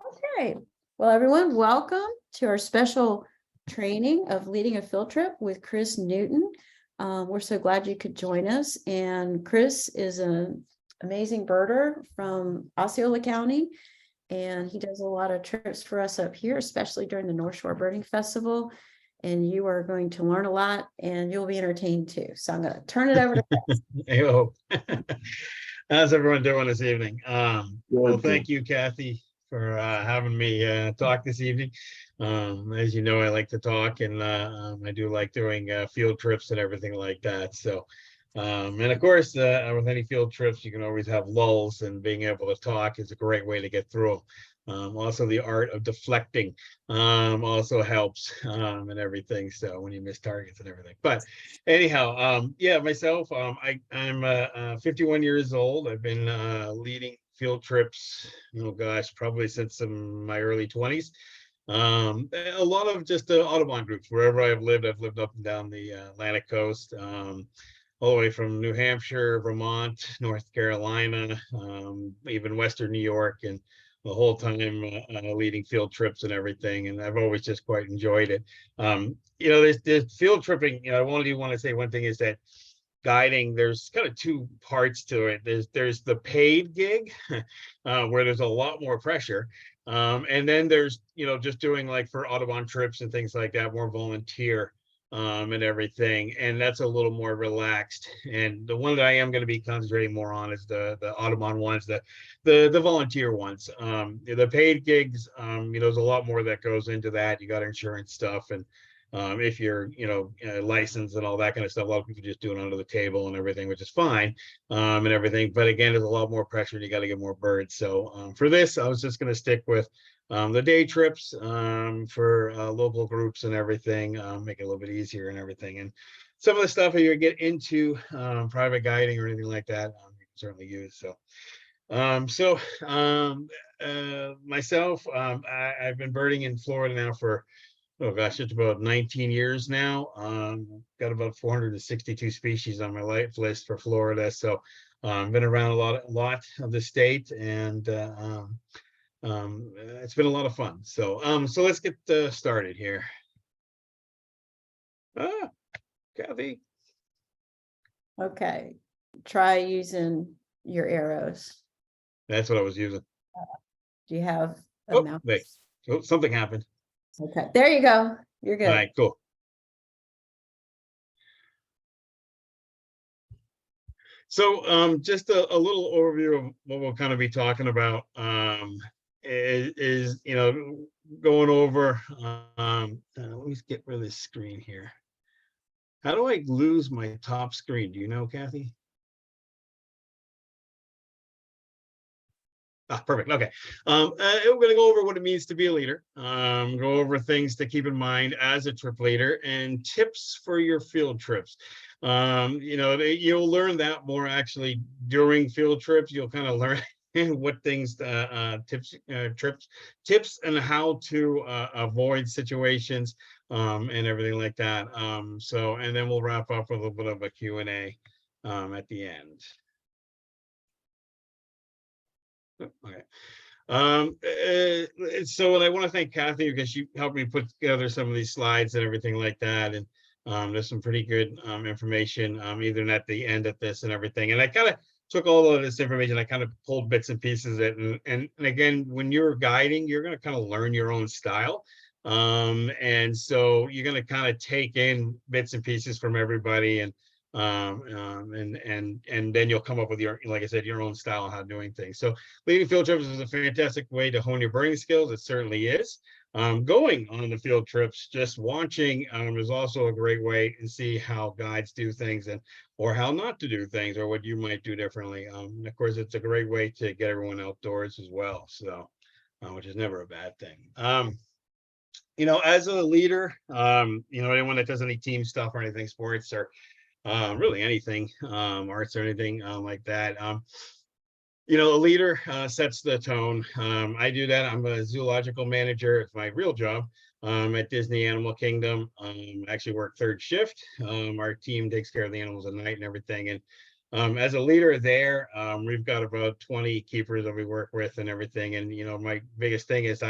Okay, well, everyone, welcome to our special training of leading a field trip with Chris Newton. We're so glad you could join us. And Chris is an amazing birder from Osceola County, and he does a lot of trips for us up here, especially during the North Shore Birding Festival. And you are going to learn a lot, and you'll be entertained too. So I'm going to turn it over to Chris. I hope. How's everyone doing this evening? Well, Good. thank you, Kathy, for having me talk this evening. As you know, I like to talk, and I do like doing field trips and everything like that. So, and of course, with any field trips, you can always have lulls, and being able to talk is a great way to get through. Also, the art of deflecting also helps and everything. So when you miss targets and everything. But anyhow, yeah, myself, I'm 51 years old. I've been leading field trips, oh gosh, probably since my early 20s. A lot of just Audubon groups wherever I've lived up and down the Atlantic coast, all the way from New Hampshire, Vermont, North Carolina, even Western New York, and the whole time leading field trips and everything. And I've always just quite enjoyed it. There's field tripping. I only want to say one thing is that guiding, there's kind of two parts to it. There's the paid gig where there's a lot more pressure. And then there's, just doing like for Audubon trips and things like that, more volunteer and everything. And that's a little more relaxed. And the one that I am going to be concentrating more on is the Audubon ones, the volunteer ones. The paid gigs, there's a lot more that goes into that. You got insurance stuff, and if you're licensed and all that kind of stuff, a lot of people just do it under the table and everything, which is fine, and everything. But again, there's a lot more pressure, and you got to get more birds. So for this, I was just going to stick with the day trips for local groups and everything, make it a little bit easier and everything. And some of the stuff that you get into private guiding or anything like that, you can certainly use. So myself, I've been birding in Florida now for, oh gosh, it's about 19 years now. Got about 462 species on my life list for Florida. So been around a lot of the state, and it's been a lot of fun. So let's get started here. Kathy. Okay, try using your arrows. That's what I was using. Do you have a mouse? Wait. Oh, something happened. Okay, there you go. You're good. All right, cool. So just a little overview of what we'll kind of be talking about is going over, let me get rid of this screen here. How do I lose my top screen? Do you know, Kathy? Perfect. Okay. We're going to go over what it means to be a leader, go over things to keep in mind as a trip leader, and tips for your field trips. You'll learn that more actually during field trips. You'll kind of learn what things, tips and how to avoid situations and everything like that. And then we'll wrap up with a little bit of a Q&A at the end. Okay. So I want to thank Kathy because she helped me put together some of these slides and everything like that. And there's some pretty good information even at the end of this and everything. And I kind of took all of this information, I kind of pulled bits and pieces of it. And again, when you're guiding, you're going to kind of learn your own style. And so you're going to kind of take in bits and pieces from everybody, and then you'll come up with your, like I said, your own style on how doing things. So leading field trips is a fantastic way to hone your birding skills. It certainly is. Going on the field trips, just watching is also a great way to see how guides do things, or how not to do things, or what you might do differently. And of course, it's a great way to get everyone outdoors as well. So, which is never a bad thing. As a leader, anyone that does any team stuff or anything, sports or really anything, arts or anything like that. A leader sets the tone. I do that. I'm a zoological manager. It's my real job at Disney Animal Kingdom. I actually work third shift. Our team takes care of the animals at night and everything. And As a leader there, we've got about 20 keepers that we work with and everything. And, my biggest thing is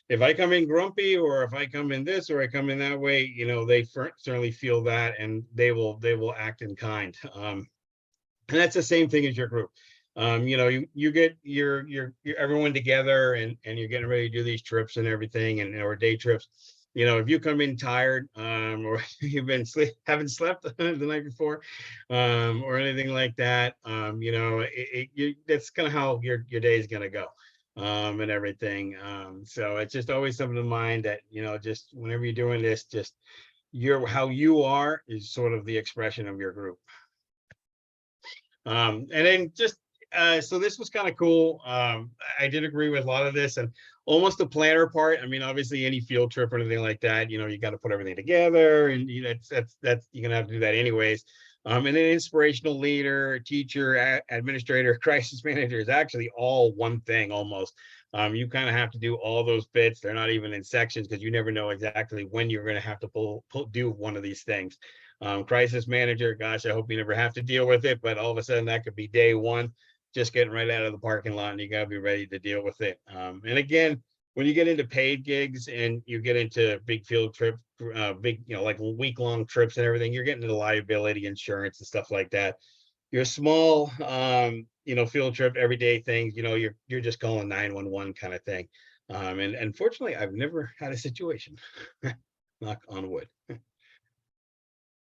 if I come in grumpy, or if I come in this, or I come in that way, they certainly feel that, and they will act in kind. And that's the same thing as your group. You get your everyone together, and you're getting ready to do these trips and everything, or day trips. If you come in tired, or you've been haven't slept the night before, or anything like that, that's kind of how your day is going to go, and everything. So it's just always something in mind that, just whenever you're doing this, just how you are is sort of the expression of your group. And then just so this was kind of cool. I did agree with a lot of this, and almost the planner part. I mean, obviously any field trip or anything like that, you got to put everything together, and that's you're gonna have to do that anyways. And then inspirational leader, teacher, administrator, crisis manager is actually all one thing almost. You kind of have to do all those bits. They're not even in sections, because you never know exactly when you're going to have to do one of these things. Crisis manager, gosh, I hope you never have to deal with it, but all of a sudden that could be day one, just getting right out of the parking lot, and you got to be ready to deal with it. And again, when you get into paid gigs and you get into big field trip, like week-long trips and everything, you're getting into liability insurance and stuff like that. Your small, field trip, everyday things, you're just calling 911 kind of thing. And unfortunately, I've never had a situation, knock on wood.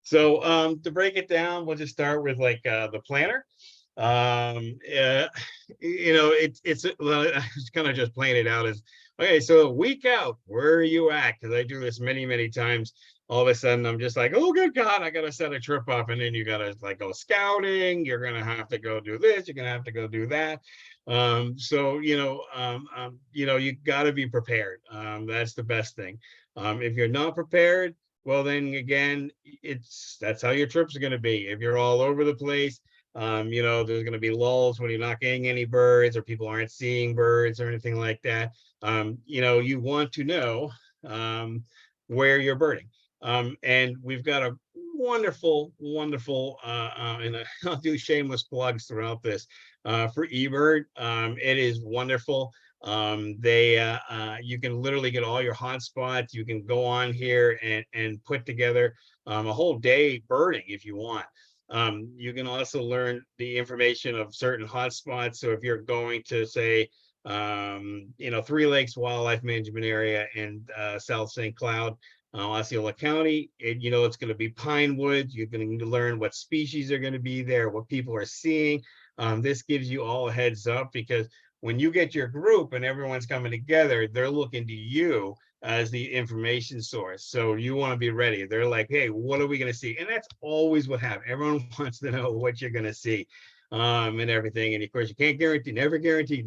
So to break it down, we'll just start with like the planner. It's well, I was kind of just playing it out as, okay, so a week out, where are you at? Because I do this many times. All of a sudden I'm just like, oh good God, I gotta set a trip up, and then you gotta like go scouting, you're gonna have to go do this, you're gonna have to go do that. So you gotta be prepared. That's the best thing. If you're not prepared, well then again, that's how your trips are going to be. If you're all over the place, there's going to be lulls when you're not getting any birds, or people aren't seeing birds or anything like that. You want to know where you're birding. And we've got a wonderful, and I'll do shameless plugs throughout this, for eBird. It is wonderful. You can literally get all your hotspots. You can go on here and put together a whole day birding if you want. You can also learn the information of certain hotspots. So if you're going to say, Three Lakes Wildlife Management Area in South St. Cloud, Osceola County, it's going to be pine woods. You're going to learn what species are going to be there, what people are seeing. This gives you all a heads up, because when you get your group and everyone's coming together, they're looking to you as the information source. So you want to be ready. They're like, hey, what are we going to see? And that's always what happens. Everyone wants to know what you're going to see, and everything. And of course, you can't never guarantee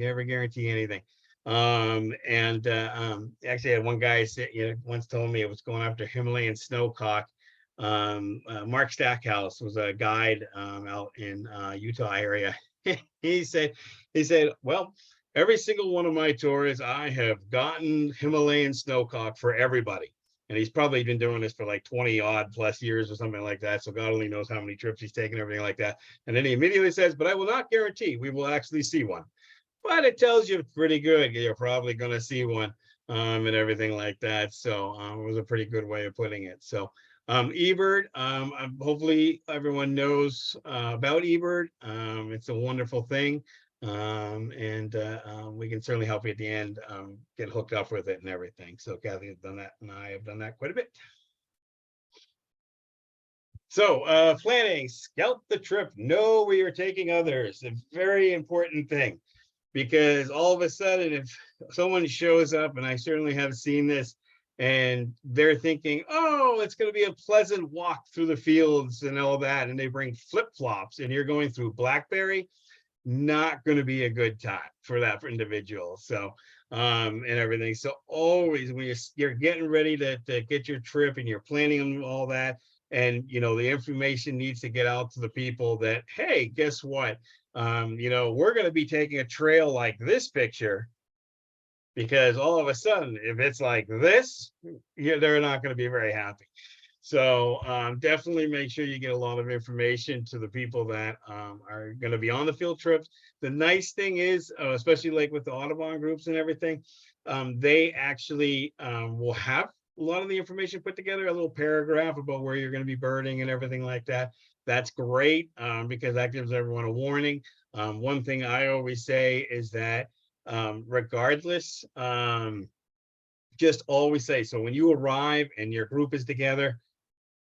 anything. Actually, I had one guy once told me it was going after Himalayan snowcock. Mark Stackhouse was a guide out in Utah area. He said, well, every single one of my tours, I have gotten Himalayan snowcock for everybody. And he's probably been doing this for like 20 odd plus years or something like that. So God only knows how many trips he's taken, everything like that. And then he immediately says, but I will not guarantee we will actually see one. But it tells you pretty good. You're probably going to see one, and everything like that. So it was a pretty good way of putting it. So eBird, hopefully everyone knows about eBird. It's a wonderful thing. We can certainly help you at the end get hooked up with it and everything. So Kathy has done that, and I have done that quite a bit. So planning, scout the trip, know where you're taking others. A very important thing, because all of a sudden, if someone shows up, and I certainly have seen this, and they're thinking, oh, it's going to be a pleasant walk through the fields and all that, and they bring flip-flops, and you're going through blackberry, not going to be a good time for that individual. So and everything. So always when you're getting ready to get your trip, and you're planning all that, and the information needs to get out to the people that, hey, guess what, we're going to be taking a trail like this picture, because all of a sudden, if it's like this, they're not going to be very happy. So definitely make sure you get a lot of information to the people that are going to be on the field trips. The nice thing is, especially like with the Audubon groups and everything, they actually will have a lot of the information put together, a little paragraph about where you're going to be birding and everything like that. That's great because that gives everyone a warning. One thing I always say is that regardless, just always say, so when you arrive and your group is together,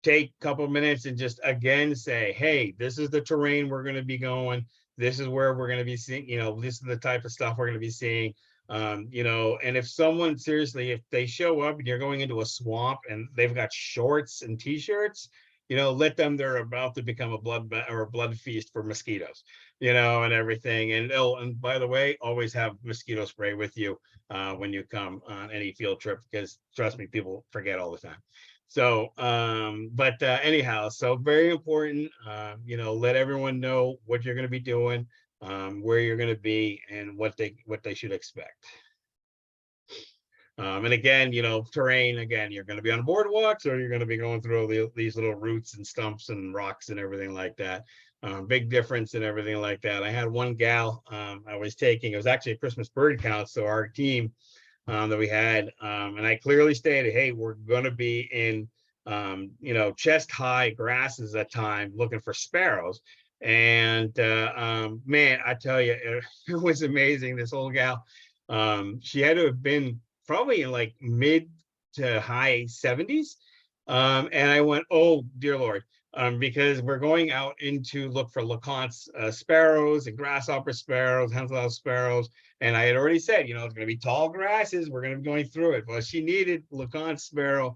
take a couple of minutes and just again say, hey, this is the terrain we're going to be going. This is where we're going to be seeing, you know, this is the type of stuff we're going to be seeing. You know, and if someone seriously, if they show up and you're going into a swamp and they've got shorts and t-shirts, you know, let them, they're about to become a blood feast for mosquitoes, you know, and everything. And oh, and by the way, always have mosquito spray with you when you come on any field trip, because trust me, people forget all the time. So, but anyhow, so very important, you know, let everyone know what you're going to be doing, where you're going to be, and what they should expect. And again, you know, terrain, again, you're going to be on boardwalks or you're going to be going through these little roots and stumps and rocks and everything like that. Big difference and everything like that. I had one gal I was taking, it was actually a Christmas bird count. So our team that we had, and I clearly stated, hey, we're going to be in, you know, chest high grasses at time looking for sparrows. And man, I tell you, it was amazing. This old gal, she had to have been probably in like mid to high 70s. And I went, oh, dear Lord, because we're going out into look for LeConte's sparrows and grasshopper sparrows, Henslow sparrows. And I had already said, you know, it's going to be tall grasses. We're going to be going through it. Well, she needed LeConte sparrow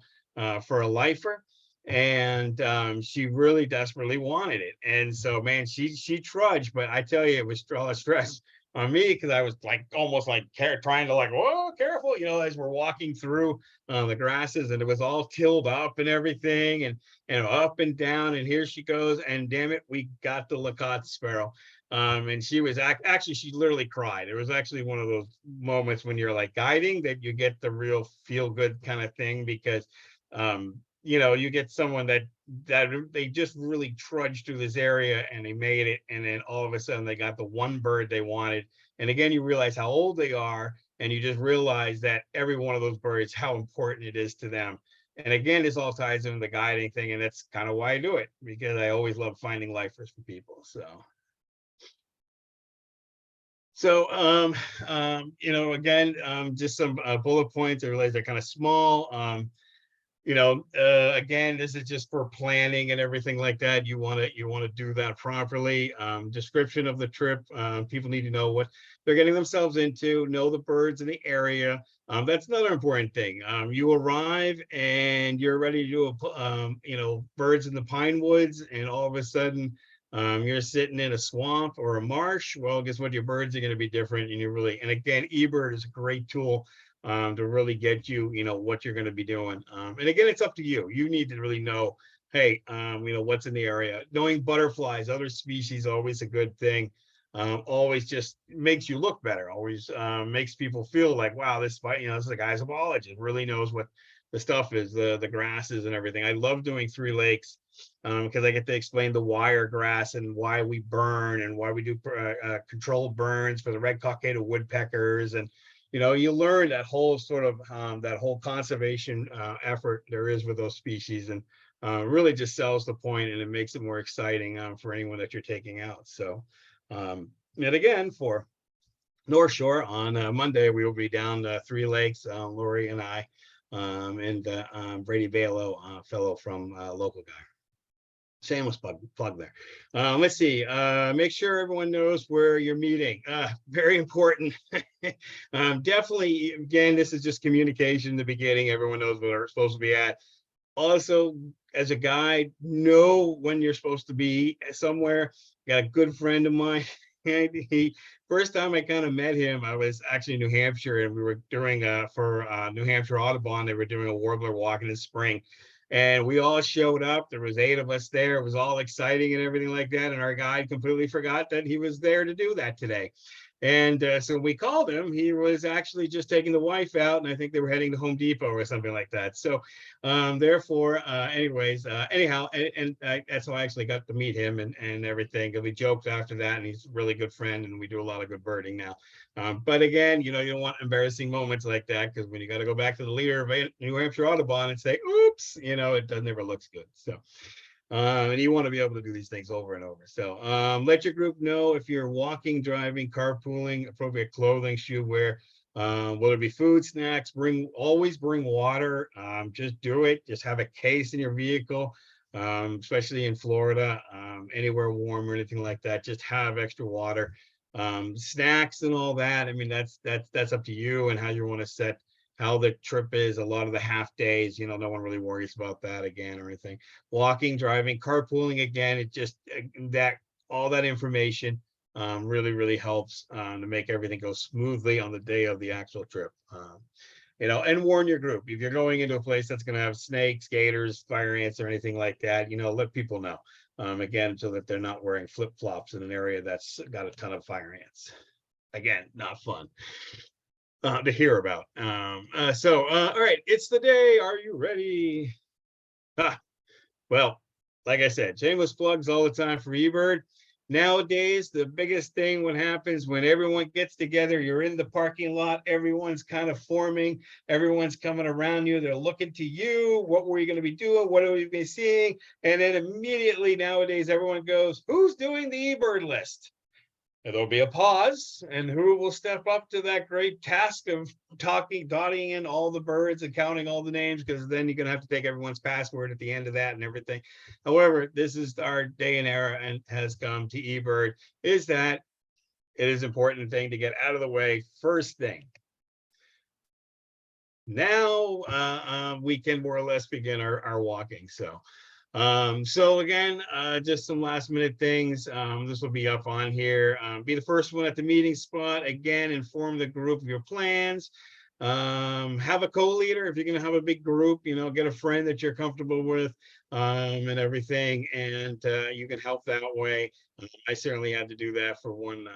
for a lifer. And she really desperately wanted it. And so, man, she trudged, but I tell you, it was all the stress on me because I was like almost like trying to like, whoa, careful, you know, as we're walking through the grasses, and it was all tilled up and everything, and up and down, and here she goes, and damn it, we got the LeConte sparrow. And she was actually, she literally cried. It was actually one of those moments when you're like guiding that you get the real feel good kind of thing, because you know, you get someone that they just really trudged through this area and they made it, and then all of a sudden they got the one bird they wanted. And again, you realize how old they are, and you just realize that every one of those birds, how important it is to them. And again, this all ties into the guiding thing, and that's kind of why I do it, because I always love finding lifers for people. So you know, again, just some bullet points. I realize they're kind of small. You know, again, this is just for planning and everything like that. You want to do that properly. Description of the trip. People need to know what they're getting themselves into, know the birds in the area. That's another important thing. You arrive and you're ready to do you know, birds in the pine woods, and all of a sudden you're sitting in a swamp or a marsh. Well, guess what? Your birds are going to be different, and and again, eBird is a great tool to really get you, you know, what you're going to be doing. And again, it's up to you. You need to really know, hey, you know, what's in the area. Knowing butterflies, other species, always a good thing. Always just makes you look better. Always makes people feel like, wow, this is a guy's a biologist, really knows what the stuff is, the grasses and everything. I love doing 3 lakes because I get to explain the wire grass and why we burn and why we do controlled burns for the red cockaded woodpeckers. And you know, you learn that whole sort of that whole conservation effort there is with those species, and really just sells the point, and it makes it more exciting for anyone that you're taking out. So, and again, for North Shore on Monday, we will be down 3 lakes, Lori and I, and Brady Balo, fellow from local guy. Shameless plug there. Let's see. Make sure everyone knows where you're meeting. Very important. Definitely, again, this is just communication in the beginning. Everyone knows where they're supposed to be at. Also, as a guide, know when you're supposed to be somewhere. Got a good friend of mine. First time I kind of met him, I was actually in New Hampshire, and we were doing for New Hampshire Audubon, they were doing a warbler walk in the spring. And we all showed up. There was 8 of us there. It was all exciting and everything like that. And our guide completely forgot that he was there to do that today. And so we called him. He was actually just taking the wife out, and I think they were heading to Home Depot or something like that. So therefore, anyhow, that's how I actually got to meet him and everything. And we joked after that, and he's a really good friend, and we do a lot of good birding now. But again, you don't want embarrassing moments like that, because when you got to go back to the leader of New Hampshire Audubon and say, oops, it never looks good. So. And you want to be able to do these things over and over. So let your group know if you're walking, driving, carpooling, appropriate clothing, shoe wear, whether it be food, snacks, always bring water. Just do it. Just have a case in your vehicle, especially in Florida, anywhere warm or anything like that. Just have extra water. Snacks and all that. I mean, that's up to you and how you want to set how the trip is. A lot of the half days, no one really worries about that again or anything. Walking, driving, carpooling, again, it just that all that information really helps to make everything go smoothly on the day of the actual trip. And warn your group if you're going into a place that's going to have snakes, gators, fire ants, or anything like that. Let people know again, so that they're not wearing flip-flops in an area that's got a ton of fire ants. Again, not fun to hear about. All right, it's the day. Are you ready? Well, like I said, shameless plugs all the time for eBird. Nowadays, the biggest thing what happens when everyone gets together, you're in the parking lot, everyone's kind of forming, everyone's coming around you, they're looking to you, what were you going to be doing, what are we be seeing? And then immediately nowadays, everyone goes, who's doing the eBird list? And there'll be a pause, and who will step up to that great task of dotting in all the birds and counting all the names, because then you're going to have to take everyone's password at the end of that and everything. However, this is our day and era and has come to eBird, is that it is an important thing to get out of the way first thing. Now we can more or less begin our walking. So again, just some last minute things. This will be up on here. Be the first one at the meeting spot. Again, inform the group of your plans. Have a co-leader if you're going to have a big group. Get a friend that you're comfortable with and everything, and you can help that way. I certainly had to do that for one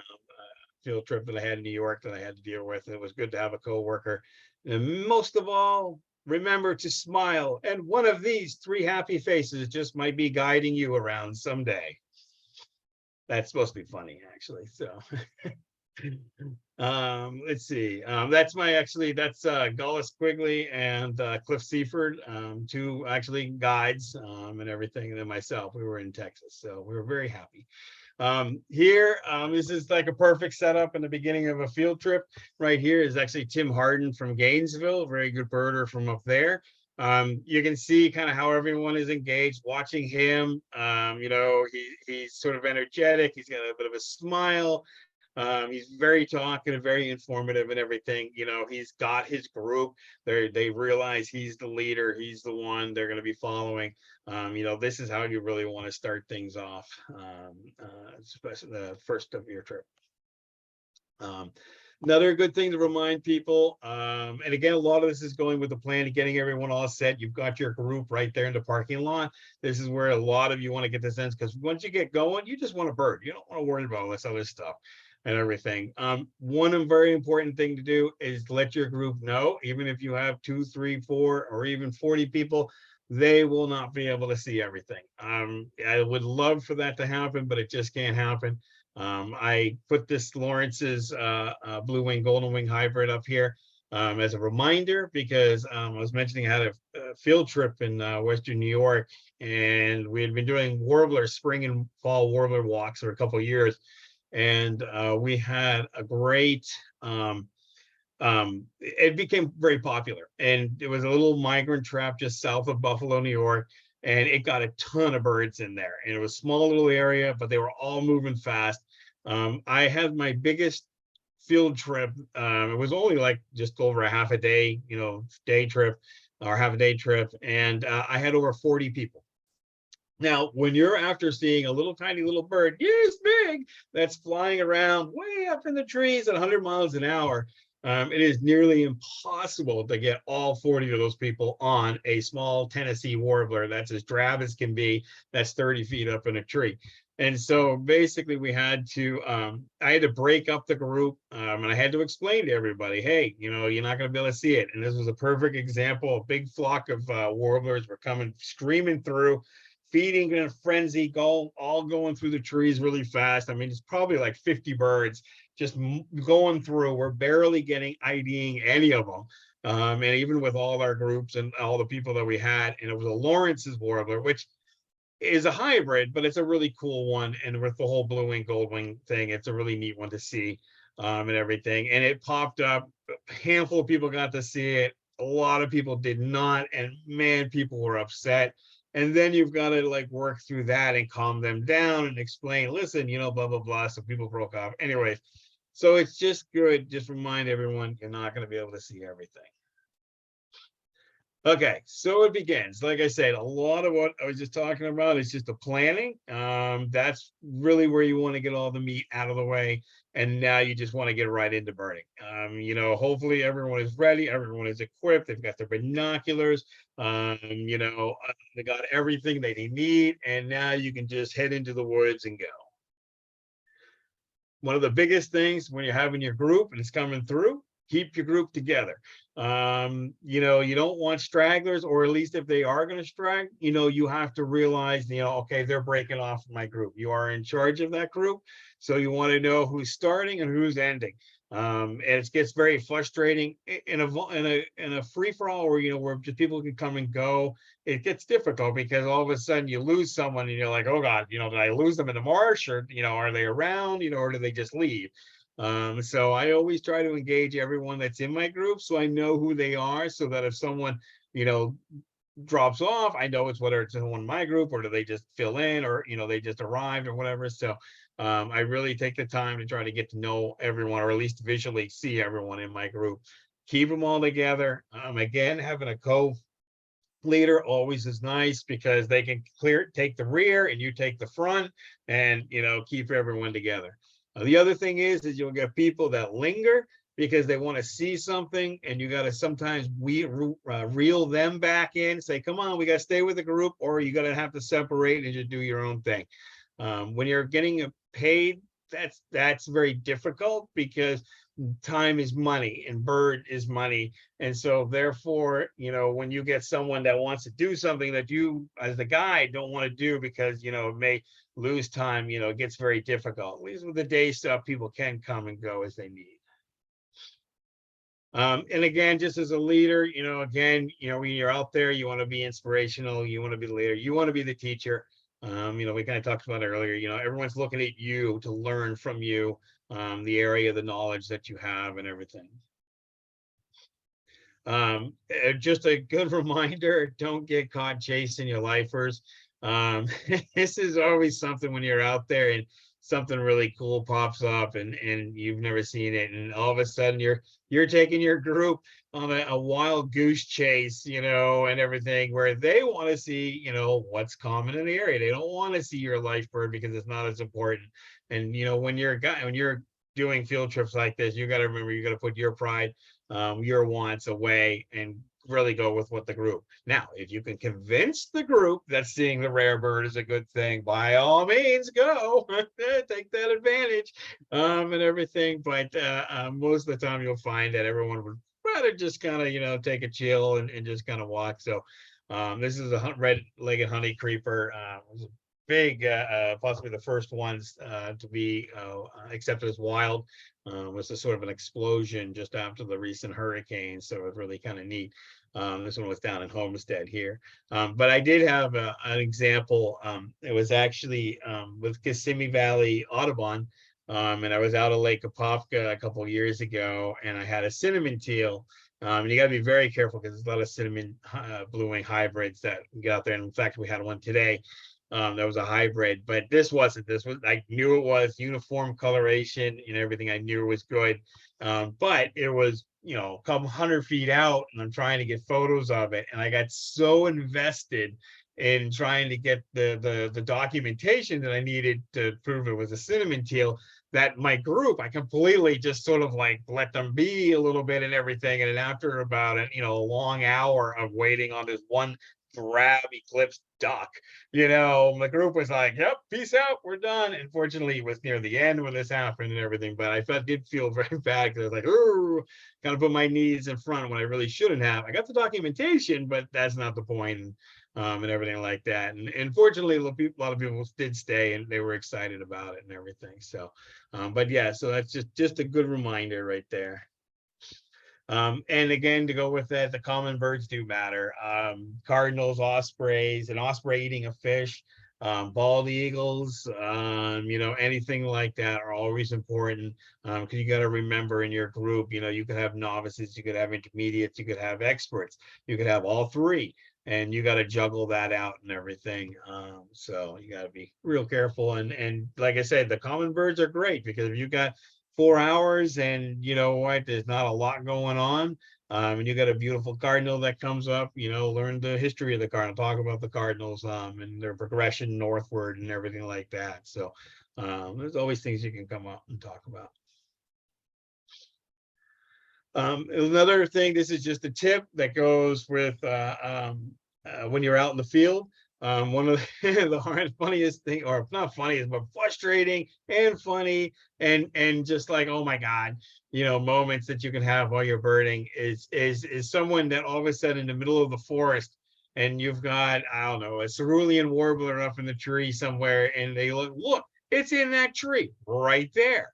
field trip that I had in New York that I had to deal with. It was good to have a co-worker, and most of all, remember to smile, and one of these 3 happy faces just might be guiding you around someday. That's supposed to be funny, actually. So let's see. That's Gullis Quigley and Cliff Seaford, 2 actually guides and everything, and then myself. We were in Texas, so we were very happy. Here, this is like a perfect setup in the beginning of a field trip. Right here is actually Tim Harden from Gainesville, a very good birder from up there. You can see kind of how everyone is engaged watching him. He's sort of energetic. He's got a bit of a smile. He's very talkative, very informative and everything. He's got his group. They realize he's the leader. He's the one they're going to be following. This is how you really want to start things off, especially the first of your trip. Another good thing to remind people, and again, a lot of this is going with the plan of getting everyone all set. You've got your group right there in the parking lot. This is where a lot of you want to get the sense, because once you get going, you just want a bird. You don't want to worry about all this other stuff and everything. One very important thing to do is let your group know, even if you have 2, 3, 4, or even 40 people, they will not be able to see everything. I would love for that to happen, but it just can't happen. I put this Lawrence's blue wing, golden wing hybrid up here as a reminder, because I was mentioning I had a field trip in Western New York, and we had been doing spring and fall warbler walks for a couple of years. And we had a great, it became very popular, and it was a little migrant trap just south of Buffalo, New York, and it got a ton of birds in there, and it was a small little area, but they were all moving fast. I had my biggest field trip. It was only like just over a half a day, day trip or half a day trip, and I had over 40 people. Now, when you're after seeing a little tiny little bird, yes, big, that's flying around way up in the trees at 100 miles an hour, it is nearly impossible to get all 40 of those people on a small Tennessee warbler that's as drab as can be, that's 30 feet up in a tree. And so basically we had to, I had to break up the group, and I had to explain to everybody, hey, you know, you're not going to be able to see it. And this was a perfect example. A big flock of warblers were coming screaming through, feeding in a frenzy, all going through the trees really fast. I mean, it's probably like 50 birds just going through. We're barely getting IDing any of them. And even with all our groups and all the people that we had, and it was a Lawrence's warbler, which is a hybrid, but it's a really cool one. And with the whole blue wing, gold wing thing, it's a really neat one to see, and everything. And it popped up. A handful of people got to see it. A lot of people did not. And man, people were upset. And then you've got to like work through that and calm them down and explain, listen, you know, blah, blah, blah. So people broke off. Anyways, so it's just good. Just remind everyone you're not going to be able to see everything. Okay, so it begins. Like I said, a lot of what I was just talking about is just the planning. That's really where you want to get all the meat out of the way. And now you just want to get right into birding. You know, hopefully everyone is ready, everyone is equipped, they've got their binoculars, you know, they got everything they need, and now you can just head into the woods and go. One of the biggest things when you're having your group and it's coming through, keep your group together. You know, you don't want stragglers, or at least if they are going to straggle, you know, you have to realize, you know, okay, they're breaking off from my group. You are in charge of that group. So you want to know who's starting and who's ending. And it gets very frustrating in a free for all where, you know, where just people can come and go. It gets difficult because all of a sudden you lose someone and you're like, oh God, you know, did I lose them in the marsh, or, you know, are they around, you know, or do they just leave? So I always try to engage everyone that's in my group so I know who they are, so that if someone, you know, drops off, I know it's whether it's someone in my group or do they just fill in, or, you know, they just arrived or whatever. So I really take the time to try to get to know everyone, or at least visually see everyone in my group, keep them all together. Again, having a leader always is nice because they can take the rear and you take the front, and, you know, keep everyone together. The other thing is you'll get people that linger because they want to see something, and you got to sometimes reel them back in, say, come on, we got to stay with the group, or you got to have to separate and just do your own thing. When you're getting paid, that's very difficult because time is money and bird is money. And so therefore, you know, when you get someone that wants to do something that you as the guide don't want to do because, you know, it may lose time, you know, it gets very difficult. At least with the day stuff, people can come and go as they need. And again, just as a leader, you know, again, you know, when you're out there, you want to be inspirational, you want to be the leader, you want to be the teacher. You know, we kind of talked about it earlier, you know, everyone's looking at you to learn from you, the area, the knowledge that you have and everything. Just a good reminder, don't get caught chasing your lifers. This is always something when you're out there and something really cool pops up and you've never seen it, and all of a sudden you're taking your group on a wild goose chase, you know, and everything, where they want to see, you know, what's common in the area. They don't want to see your life bird because it's not as important. And you know, when you're doing field trips like this, you got to remember, you got to put your pride, your wants away and really go with what the group. Now, if you can convince the group that seeing the rare bird is a good thing, by all means, go take that advantage, and everything. But most of the time, you'll find that everyone would rather just kind of, you know, take a chill and just kind of walk. So this is a red-legged honey creeper. Big, possibly the first ones to be accepted as wild. Was a sort of an explosion just after the recent hurricane, so it was really kind of neat. This one was down in Homestead here, but I did have an example. It was actually with Kissimmee Valley Audubon, and I was out of Lake Apopka a couple of years ago, and I had a cinnamon teal. And you got to be very careful because there's a lot of cinnamon blue wing hybrids that get out there. And in fact, we had one today. That was a hybrid, but this wasn't. This was, I knew it was uniform coloration and everything. I knew it was good, but it was, you know, a couple 100 feet out, and I'm trying to get photos of it, and I got so invested in trying to get the documentation that I needed to prove it was a cinnamon teal, that my group, I completely just sort of like let them be a little bit and everything. And then after about a long hour of waiting on this one drab eclipse duck. You know, the group was like, "Yep, peace out, we're done." Unfortunately, it was near the end when this happened and everything, but did feel very bad because I was like, "Oh," kind of put my knees in front when I really shouldn't have. I got the documentation, but that's not the point. And everything like that. And fortunately, a lot of people did stay and they were excited about it and everything. So, but yeah, so that's just a good reminder right there. And again, to go with that, the common birds do matter. Cardinals, ospreys, an osprey eating a fish, bald eagles, you know, anything like that are always important. Because you got to remember in your group, you know, you could have novices, you could have intermediates, you could have experts, you could have all three, and you got to juggle that out and everything. So you got to be real careful. And like I said, the common birds are great because if you got 4 hours and you know what, there's not a lot going on, and you got a beautiful cardinal that comes up, you know, learn the history of the cardinal, talk about the cardinals, and their progression northward and everything like that. So there's always things you can come up and talk about. Another thing, this is just a tip that goes with when you're out in the field. One of the funniest thing, or not funniest, but frustrating and funny, and just like, oh my God, you know, moments that you can have while you're birding is someone that all of a sudden in the middle of the forest, and you've got, I don't know, a cerulean warbler up in the tree somewhere, and they look, it's in that tree right there.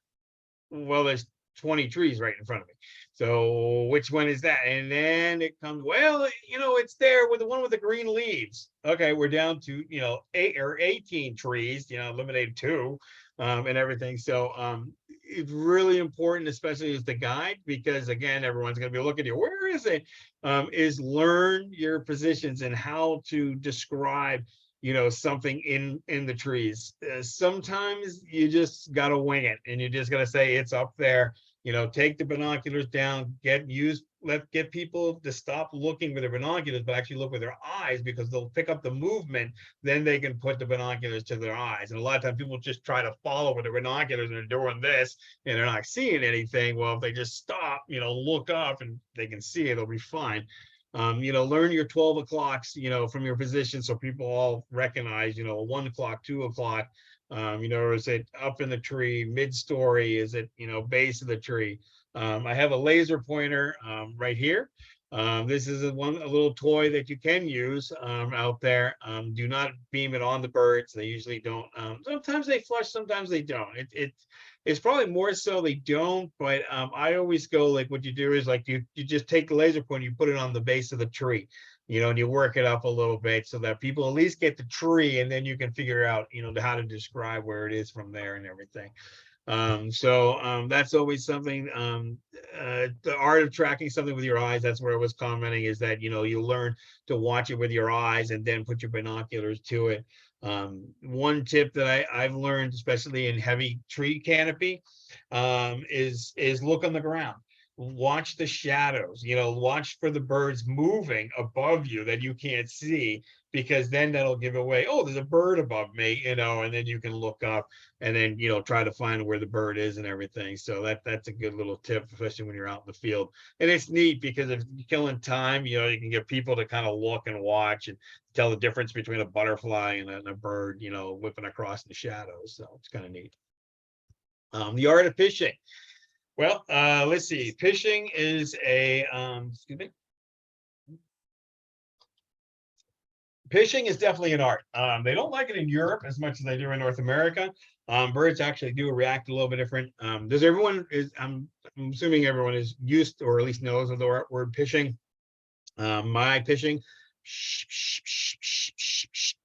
Well, there's 20 trees right in front of me. So which one is that? And then it comes, well, you know, it's there with the one with the green leaves. Okay, we're down to, you know, 8 or 18 trees, you know, eliminated 2, and everything. So it's really important, especially as the guide, because again, everyone's going to be looking at you. Where is it? Is learn your positions and how to describe, you know, something in the trees. Sometimes you just got to wing it and you just got to say it's up there. You know, take the binoculars down, get people to stop looking with their binoculars, but actually look with their eyes, because they'll pick up the movement. Then they can put the binoculars to their eyes. And a lot of times people just try to follow with their binoculars and they're doing this and they're not seeing anything. Well, if they just stop, you know, look up and they can see it, it'll be fine. You know, learn your 12 o'clocks, you know, from your position, so people all recognize, you know, 1 o'clock, 2 o'clock. You know, is it up in the tree, mid-story? Is it, you know, base of the tree? I have a laser pointer right here. This is a little toy that you can use out there. Do not beam it on the birds. They usually don't. Sometimes they flush, sometimes they don't. It's probably more so they don't, but I always go like, what you do is like you just take the laser pointer, you put it on the base of the tree, you know, and you work it up a little bit so that people at least get the tree, and then you can figure out, you know, how to describe where it is from there and everything. So that's always something. The art of tracking something with your eyes, that's where I was commenting, is that, you know, you learn to watch it with your eyes and then put your binoculars to it. One tip that I've learned, especially in heavy tree canopy, is look on the ground. Watch the shadows, you know, watch for the birds moving above you that you can't see, because then that'll give away, oh, there's a bird above me, you know, and then you can look up and then, you know, try to find where the bird is and everything. So that's a good little tip, especially when you're out in the field. And it's neat because if you're killing time, you know, you can get people to kind of look and watch and tell the difference between a butterfly and a bird, you know, whipping across the shadows. So it's kind of neat. The art of fishing. Well, let's see. Fishing is excuse me. Fishing is definitely an art. They don't like it in Europe as much as they do in North America. Birds actually do react a little bit different. Does everyone I'm assuming everyone is used, or at least knows of the word fishing. My fishing,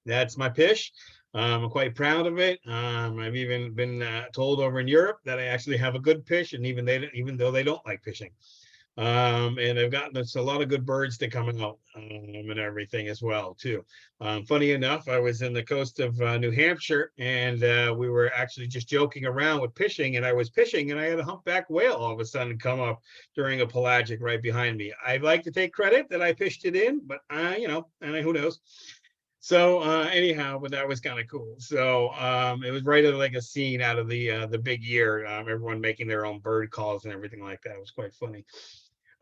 that's my fish. I'm quite proud of it. I've even been told over in Europe that I actually have a good fish, and even though they don't like fishing. And I've gotten a lot of good birds to come out and everything as well too. Funny enough, I was in the coast of New Hampshire, and we were actually just joking around with fishing, and I was fishing, and I had a humpback whale all of a sudden come up during a pelagic right behind me. I'd like to take credit that I fished it in, but you know, and who knows. So anyhow, but that was kind of cool. So it was right at like a scene out of the big year, everyone making their own bird calls and everything like that. It was quite funny.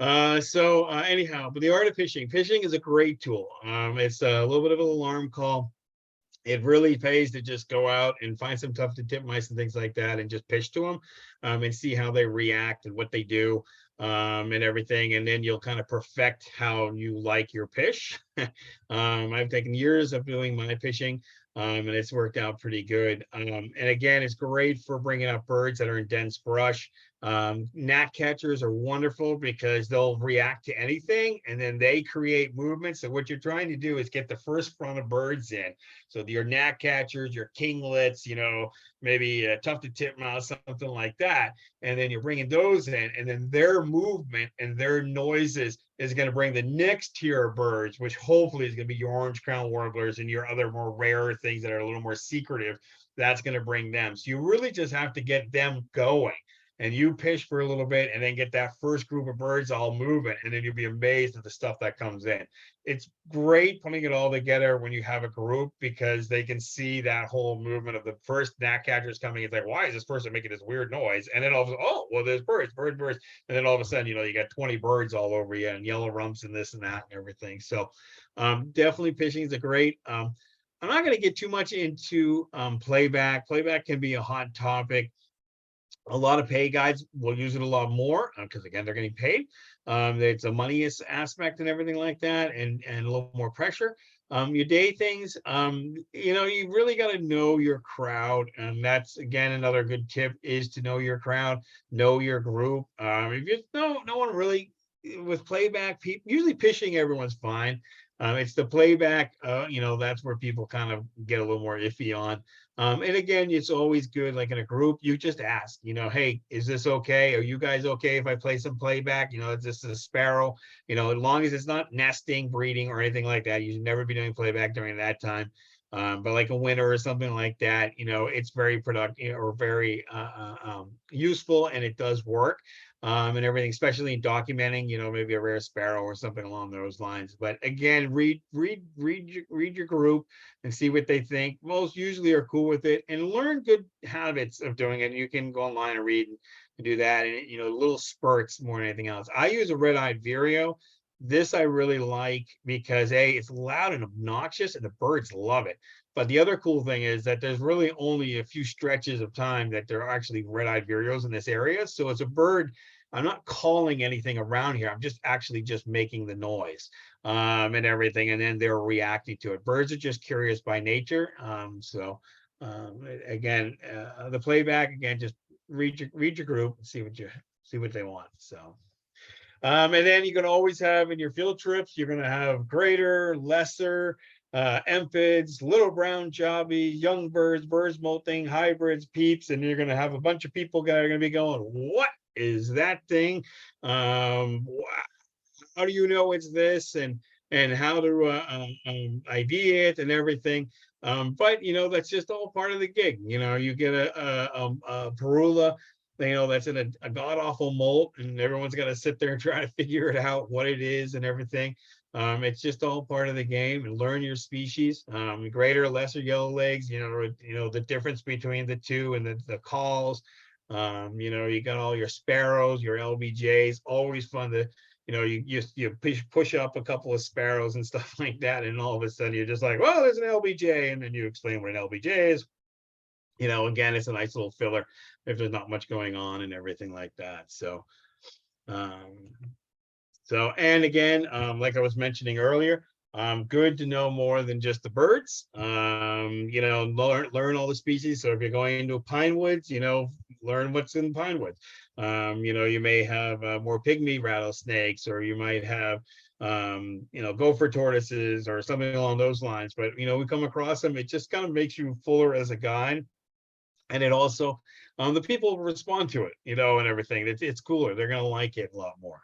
Anyhow, but the art of fishing is a great tool. It's a little bit of an alarm call. It really pays to just go out and find some tough to tip mice and things like that and just pitch to them, and see how they react and what they do, and everything. And then you'll kind of perfect how you like your fish. I've taken years of doing my fishing, and it's worked out pretty good. And again, it's great for bringing up birds that are in dense brush. Gnat catchers are wonderful because they'll react to anything and then they create movement. So what you're trying to do is get the first front of birds in. So your gnat catchers, your kinglets, maybe a tough to tip mouse, something like that. And then you're bringing those in, and then their movement and their noises is going to bring the next tier of birds, which hopefully is going to be your orange crown warblers and your other more rare things that are a little more secretive. That's going to bring them. So you really just have to get them going. And you fish for a little bit and then get that first group of birds all moving, and then you'll be amazed at the stuff that comes in. It's great putting it all together when you have a group because they can see that whole movement of the first gnat catchers coming. It's like, why is this person making this weird noise? And then all of a sudden, oh, well, there's birds. And then all of a sudden, you got 20 birds all over you and yellow rumps and this and that and everything. So definitely fishing is a great, I'm not going to get too much into playback. Playback can be a hot topic. A lot of pay guides will use it a lot more because again, they're getting paid. It's a money aspect and everything like that, and a little more pressure. Your day things, you really got to know your crowd, and that's again another good tip is to know your crowd, know your group. If you no one really with playback, people usually fishing, everyone's fine. It's the playback, that's where people kind of get a little more iffy on. And again, it's always good, like in a group, you just ask, hey, is this okay? Are you guys okay if I play some playback? Is this a sparrow? As long as it's not nesting, breeding, or anything like that, you should never be doing playback during that time. But like a winter or something like that, it's very productive or very useful, and it does work. And everything, especially in documenting, maybe a rare sparrow or something along those lines. But again, read your group and see what they think. Most usually are cool with it, and learn good habits of doing it. You can go online and read and do that, and little spurts more than anything else. I use a red-eyed vireo. This I really like because it's loud and obnoxious, and the birds love it. But the other cool thing is that there's really only a few stretches of time that there are actually red-eyed vireos in this area. So it's a bird. I'm not calling anything around here. I'm just actually just making the noise and everything. And then they're reacting to it. Birds are just curious by nature. Again, the playback, again, just read your group and see what they want. So. And then you can always have in your field trips, you're going to have greater, lesser, emphids, little brown jobbies, young birds, birds molting, hybrids, peeps, and you're going to have a bunch of people that are going to be going, what is that thing? How do you know it's this? And how to ID it and everything. But that's just all part of the gig. You get a Perula, that's in a god-awful molt, and everyone's got to sit there and try to figure it out what it is and everything. It's just all part of the game, and learn your species. Greater, lesser yellow legs, the difference between the two and the calls. You got all your sparrows, your LBJs, always fun to, you push up a couple of sparrows and stuff like that, and all of a sudden you're just like, well, there's an LBJ, and then you explain what an LBJ is. Again, it's a nice little filler if there's not much going on and everything like that. So, and again, like I was mentioning earlier, good to know more than just the birds. Learn all the species. So if you're going into pine woods, learn what's in pine woods. You may have more pygmy rattlesnakes, or you might have gopher tortoises or something along those lines. But we come across them, it just kind of makes you fuller as a guide. And it also, the people respond to it, and everything. It's cooler. They're going to like it a lot more.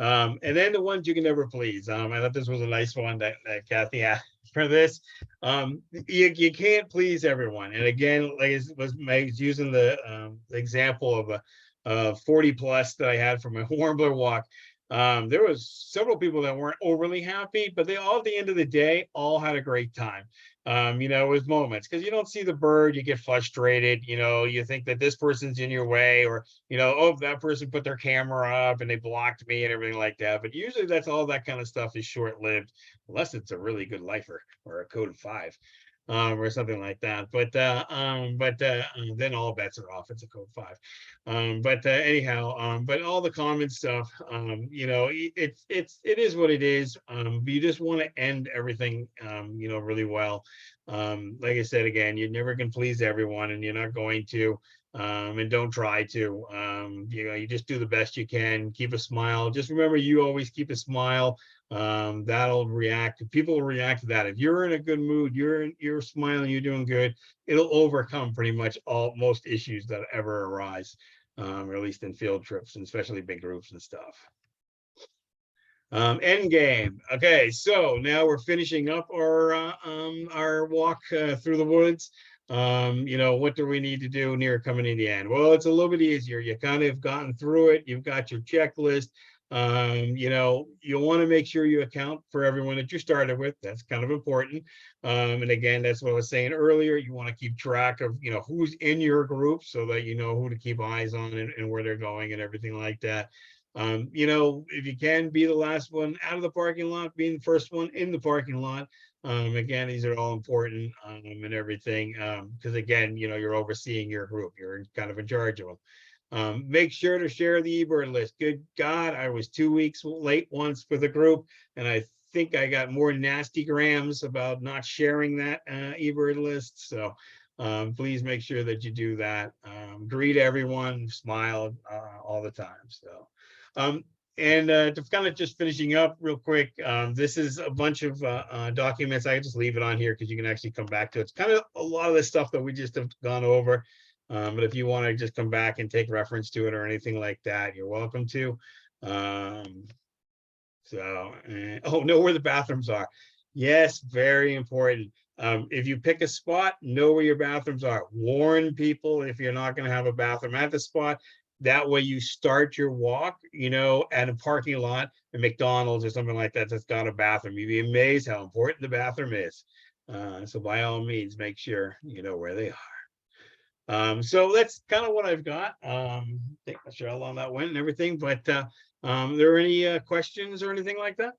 And then the ones you can never please. I thought this was a nice one that Kathy had for this. You can't please everyone. And again, like I was using the example of a 40 plus that I had from a warbler walk. There was several people that weren't overly happy, but they all at the end of the day all had a great time. With moments, because you don't see the bird, you get frustrated, you think that this person's in your way, or oh, that person put their camera up and they blocked me and everything like that. But usually that's all, that kind of stuff is short-lived, unless it's a really good lifer or a code 5. Or something like that. But then all bets are off. It's a code 5. But anyhow, but all the common stuff, it is what it is. You just want to end everything, really well. Like I said, again, you never can please everyone, and you're not going to. And don't try to. You just do the best you can. Keep a smile. Just remember, you always keep a smile. That'll react. People will react to that. If you're in a good mood, you're smiling, you're doing good, it'll overcome pretty much most issues that ever arise, or at least in field trips, and especially big groups and stuff. End game. Okay, so now we're finishing up our walk through the woods. What do we need to do near coming to the end? Well, it's a little bit easier. You kind of gotten through it. You've got your checklist. You want to make sure you account for everyone that you started with. That's kind of important. And again, that's what I was saying earlier. You want to keep track of, who's in your group, so that you know who to keep eyes on, and where they're going and everything like that. If you can, be the last one out of the parking lot, being the first one in the parking lot. Again, these are all important, and everything, because again, you're overseeing your group. You're kind of in charge of them. Make sure to share the eBird list. Good God, I was 2 weeks late once for the group, and I think I got more nasty grams about not sharing that eBird list. So please make sure that you do that. Greet everyone, smile all the time. So, and to kind of just finishing up real quick, this is a bunch of documents. I just leave it on here because you can actually come back to it. It's kind of a lot of the stuff that we just have gone over. But if you want to just come back and take reference to it or anything like that, you're welcome to. Know where the bathrooms are. Yes, very important. If you pick a spot, know where your bathrooms are. Warn people if you're not going to have a bathroom at the spot. That way you start your walk, at a parking lot, at McDonald's or something like that that's got a bathroom. You'd be amazed how important the bathroom is. So by all means, make sure you know where they are. So that's kind of what I've got. Think not sure how long that went and everything, but there any questions or anything like that?